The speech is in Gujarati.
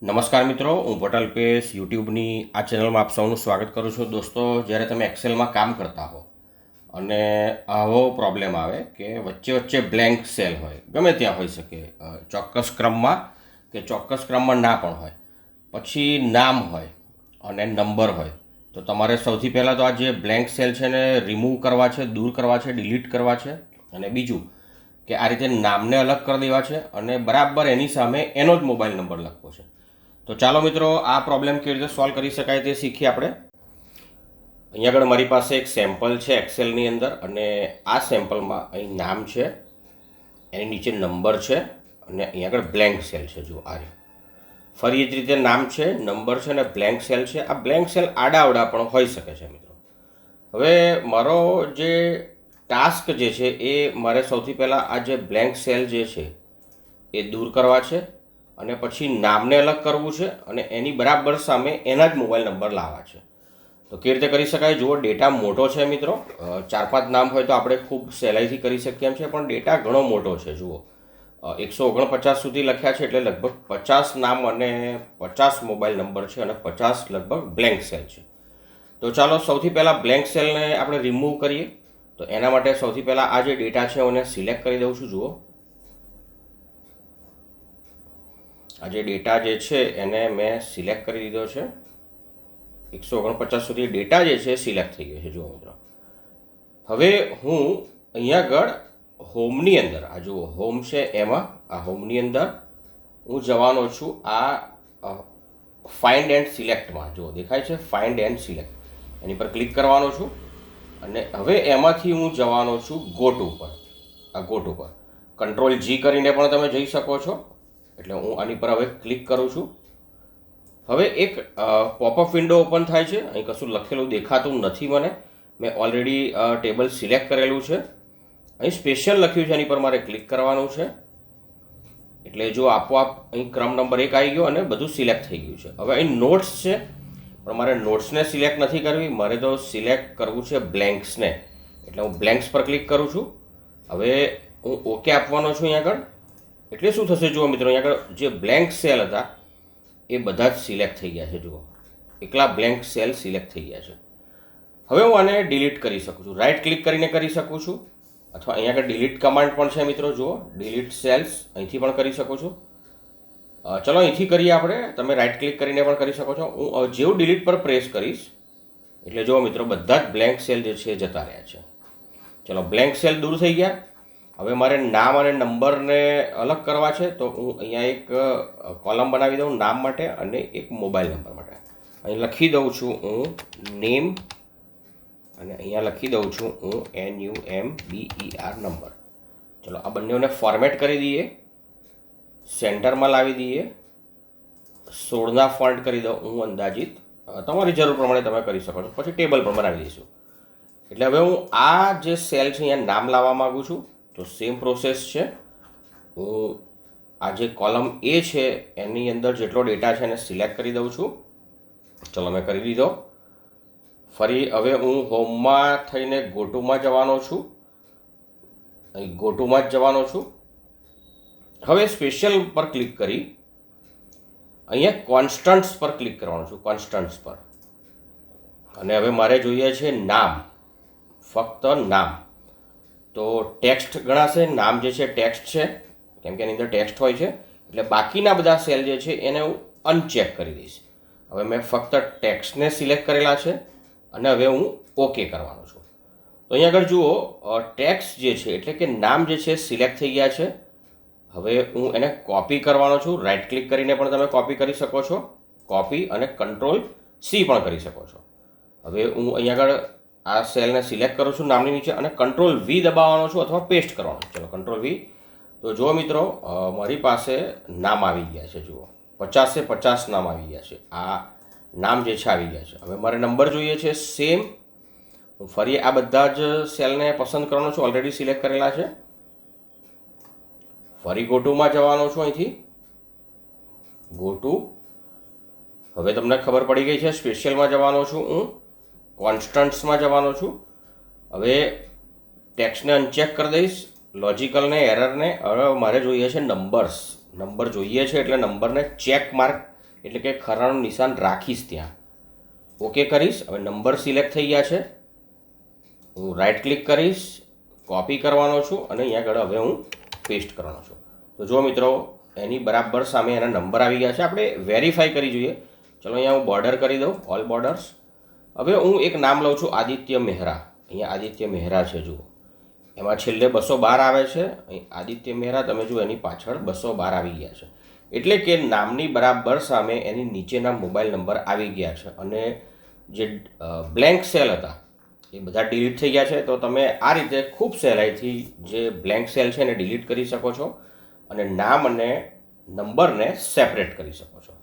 નમસ્કાર મિત્રો, હું પટેલ પેશ યુટ્યુબની આ ચેનલમાં આપ સૌનું સ્વાગત કરું છું. દોસ્તો, જ્યારે તમે એક્સેલમાં કામ કરતા હો અને આવો પ્રોબ્લેમ આવે કે વચ્ચે વચ્ચે બ્લેન્ક સેલ હોય, ગમે ત્યાં હોઈ શકે, ચોક્કસ ક્રમમાં કે ચોક્કસ ક્રમમાં ના પણ હોય, પછી નામ હોય અને નંબર હોય, તો તમારે સૌથી પહેલાં તો આ જે બ્લેન્ક સેલ છે ને રિમૂવ કરવા છે, દૂર કરવા છે, ડિલીટ કરવા છે. અને બીજું કે આ રીતે નામને અલગ કરી દેવા છે અને બરાબર એની સામે એનો જ મોબાઈલ નંબર લખવો છે. તો ચાલો મિત્રો, આ પ્રોબ્લેમ કેવી રીતે સોલ્વ કરી શકાય તે શીખીએ આપણે. અહીંયા આગળ મારી પાસે એક સેમ્પલ છે એક્સેલની અંદર, અને આ સેમ્પલમાં અહીં નામ છે, એની નીચે નંબર છે અને અહીંયા આગળ બ્લેન્ક સેલ છે. જુઓ, આ ફરી એ જ રીતે નામ છે, નંબર છે અને બ્લેન્ક સેલ છે. આ બ્લેન્ક સેલ આડાઅવડા પણ હોઈ શકે છે મિત્રો. હવે મારો જે ટાસ્ક જે છે એ મારે સૌથી પહેલાં આ જે બ્લેન્ક સેલ જે છે એ દૂર કરવા છે અને પછી નામને અલગ કરવું છે અને એની બરાબર સામે એના જ મોબાઈલ નંબર લાવવા છે. તો કેવી રીતે કરી શકાય? જુઓ, ડેટા મોટો છે મિત્રો, 4-5 નામ હોય તો આપણે ખૂબ સહેલાઈથી કરી શકીએ એમ છે, પણ ડેટા ઘણો મોટો છે. જુઓ, 149 સુધી લખ્યા છે, એટલે લગભગ 50 નામ અને 50 મોબાઈલ નંબર છે અને 50 લગભગ બ્લેન્ક સેલ છે. તો ચાલો સૌથી પહેલાં બ્લેન્ક સેલને આપણે રિમૂવ કરીએ. તો એના માટે સૌથી પહેલાં આ જે ડેટા છે હું એને સિલેક્ટ કરી દઉં છું. જુઓ, આ જે ડેટા જે છે એને મેં સિલેક્ટ કરી દીધો છે. 149 સુધી ડેટા જે છે સિલેક્ટ થઈ ગયો છે. જુઓ મિત્રો, હવે હું અહીંયા આગળ હોમની અંદર, આ જુઓ હોમ છે, એમાં આ હોમની અંદર હું જવાનો છું આ ફાઇન્ડ એન્ડ સિલેક્ટમાં. જુઓ, દેખાય છે ફાઇન્ડ એન્ડ સિલેક્ટ, એની પર ક્લિક કરવાનો છું અને હવે એમાંથી હું જવાનો છું ગોટુ પર. આ ગોટુ પર કંટ્રોલ G કરીને પણ તમે જઈ શકો છો. એટલે હું આની પર હવે ક્લિક કરું છું. હવે એક પોપઅપ વિન્ડો ઓપન થાય છે. અહીં કશું લખેલું દેખાતું નથી મને. મેં ઓલરેડી ટેબલ સિલેક્ટ કરેલું છે. અહીં સ્પેશિયલ લખ્યું છે, એની પર મારે ક્લિક કરવાનું છે. એટલે જો આપોઆપ અહીં ક્રમ નંબર 1 આવી ગયો અને બધું સિલેક્ટ થઈ ગયું છે. હવે અહીં નોટ્સ છે, પણ મારે નોટ્સને સિલેક્ટ નથી કરવી, મારે તો સિલેક્ટ કરવું છે બ્લેન્ક્સને. એટલે હું બ્લેન્ક્સ પર ક્લિક કરું છું. હવે હું ઓકે આપવાનો છું અહીંયા આગળ. એટલે શું થશે? જુઓ મિત્રો, અહીંયા આગળ જે બ્લેન્ક સેલ હતા એ બધા જ સિલેક્ટ થઈ ગયા છે. જુઓ, એકલા બ્લેન્ક સેલ સિલેક્ટ થઈ ગયા છે. હવે હું આને ડિલીટ કરી શકું છું. રાઇટ ક્લિક કરીને કરી શકું છું, અથવા અહીંયા આગળ ડિલીટ કમાન્ડ પણ છે મિત્રો. જુઓ, ડિલીટ સેલ્સ અહીંથી પણ કરી શકો છો. ચલો અહીંથી કરીએ આપણે. તમે રાઇટ ક્લિક કરીને પણ કરી શકો છો. હું જેવું ડિલીટ પર પ્રેસ કરીશ એટલે જુઓ મિત્રો, બધા જ બ્લેન્ક સેલ જે છે જતા રહ્યા છે. ચલો, બ્લેન્ક સેલ દૂર થઈ ગયા. હવે મારે નામ અને નંબરને અલગ કરવા છે, તો હું અહીંયા એક કોલમ બનાવી દઉં નામ માટે અને એક મોબાઈલ નંબર માટે. અહીં લખી દઉં છું હું નેમ અને અહીંયા લખી દઉં છું હું NUMBER નંબર. ચલો, આ બંનેઓને ફોર્મેટ કરી દઈએ, સેન્ટરમાં લાવી દઈએ, 16ના ફોન્ટ કરી દઉં હું અંદાજિત. તમારી જરૂર પ્રમાણે તમે કરી શકો છો. પછી ટેબલ પણ બનાવી દઈશું. એટલે હવે હું આ જે સેલ છે અહીંયા નામ લાવવા માગું છું. તો સેમ પ્રોસેસ છે. હું આ જે કોલમ A છે એની અંદર જેટલો ડેટા છે એને સિલેક્ટ કરી દઉં છું. ચલો, મેં કરી દીધો. ફરી હવે હું હોમમાં થઈને ગોટુમાં જવાનો છું. અહીં ગોટુમાં જ જવાનો છું. હવે સ્પેશિયલ પર ક્લિક કરી અહીંયા કોન્સ્ટન્ટ્સ પર ક્લિક કરવાનું છું, કોન્સ્ટન્ટ્સ પર. અને હવે મારે જોઈએ છે નામ, ફક્ત નામ. તો ટેક્સ્ટ ગણાશે. નામ જે છે ટેક્સ્ટ છે, કેમ કે એની અંદર ટેક્સ્ટ હોય છે. એટલે બાકીના બધા સેલ જે છે એને હું અનચેક કરી દઈશ. હવે મેં ફક્ત ટેક્સ્ટને સિલેક્ટ કરેલા છે અને હવે હું ઓકે કરવાનો છું. તો અહીંયા આગળ જુઓ, ટેક્સ્ટ જે છે એટલે કે નામ જે છે સિલેક્ટ થઈ ગયા છે. હવે હું એને કોપી કરવાનો છું. રાઇટ ક્લિક કરીને પણ તમે કોપી કરી શકો છો. કોપી અને કંટ્રોલ C પણ કરી શકો છો. હવે હું અહીંયા આગળ આ સેલને સિલેક્ટ કરું છું નામની નીચે અને કંટ્રોલ V દબાવવાનો છું અથવા પેસ્ટ કરવાનો. ચલો, કંટ્રોલ V. તો જુઓ મિત્રો, મારી પાસે નામ આવી ગયા છે. જુઓ, 50 નામ આવી ગયા છે. આ નામ જે છે આવી ગયા છે. હવે મારે નંબર જોઈએ છે સેમ. હું ફરી આ બધા જ સેલને પસંદ કરવાનો છું, ઓલરેડી સિલેક્ટ કરેલા છે. ફરી ગોટુમાં જવાનો છું. અહીંથી ગોટુ. હવે તમને ખબર પડી ગઈ છે. સ્પેશિયલમાં જવાનો છું હું, કોન્સ્ટન્ટ્સમાં જવાનો છું. હવે ટેક્સ્ટને અનચેક કરી દઈશ, લોજિકલને, એરરને. હવે મારે જોઈએ છે નંબર્સ. નંબર જોઈએ છે એટલે નંબરને ચેક માર્ક એટલે કે ખરાનું નિશાન રાખીશ ત્યાં. ઓકે કરીશ. હવે નંબર સિલેક્ટ થઈ ગયા છે. હું રાઈટ ક્લિક કરીશ, કોપી કરવાનો છું અને અહીંયા આગળ હવે હું પેસ્ટ કરવાનો છું. તો જો મિત્રો એની બરાબર સામે એના નંબર આવી ગયા છે. આપણે વેરીફાઈ કરી જોઈએ. ચલો અહીંયા હું બોર્ડર કરી દઉં, ઓલ બોર્ડર્સ. હવે હું એક નામ લઉં છું આદિત્ય મહેરા. અહીંયા આદિત્ય મહેરા છે જુઓ, એમાં છેલ્લે 212 આવે છે. અહીં આદિત્ય મહેરા તમે જુઓ એની પાછળ 212 આવી ગયા છે. એટલે કે નામની બરાબર સામે એની નીચેના મોબાઈલ નંબર આવી ગયા છે અને જે બ્લેન્ક સેલ હતા એ બધા ડિલીટ થઈ ગયા છે. તો તમે આ રીતે ખૂબ સહેલાઈથી જે બ્લેન્ક સેલ છે એને ડિલીટ કરી શકો છો અને નામ અને નંબરને સેપરેટ કરી શકો છો.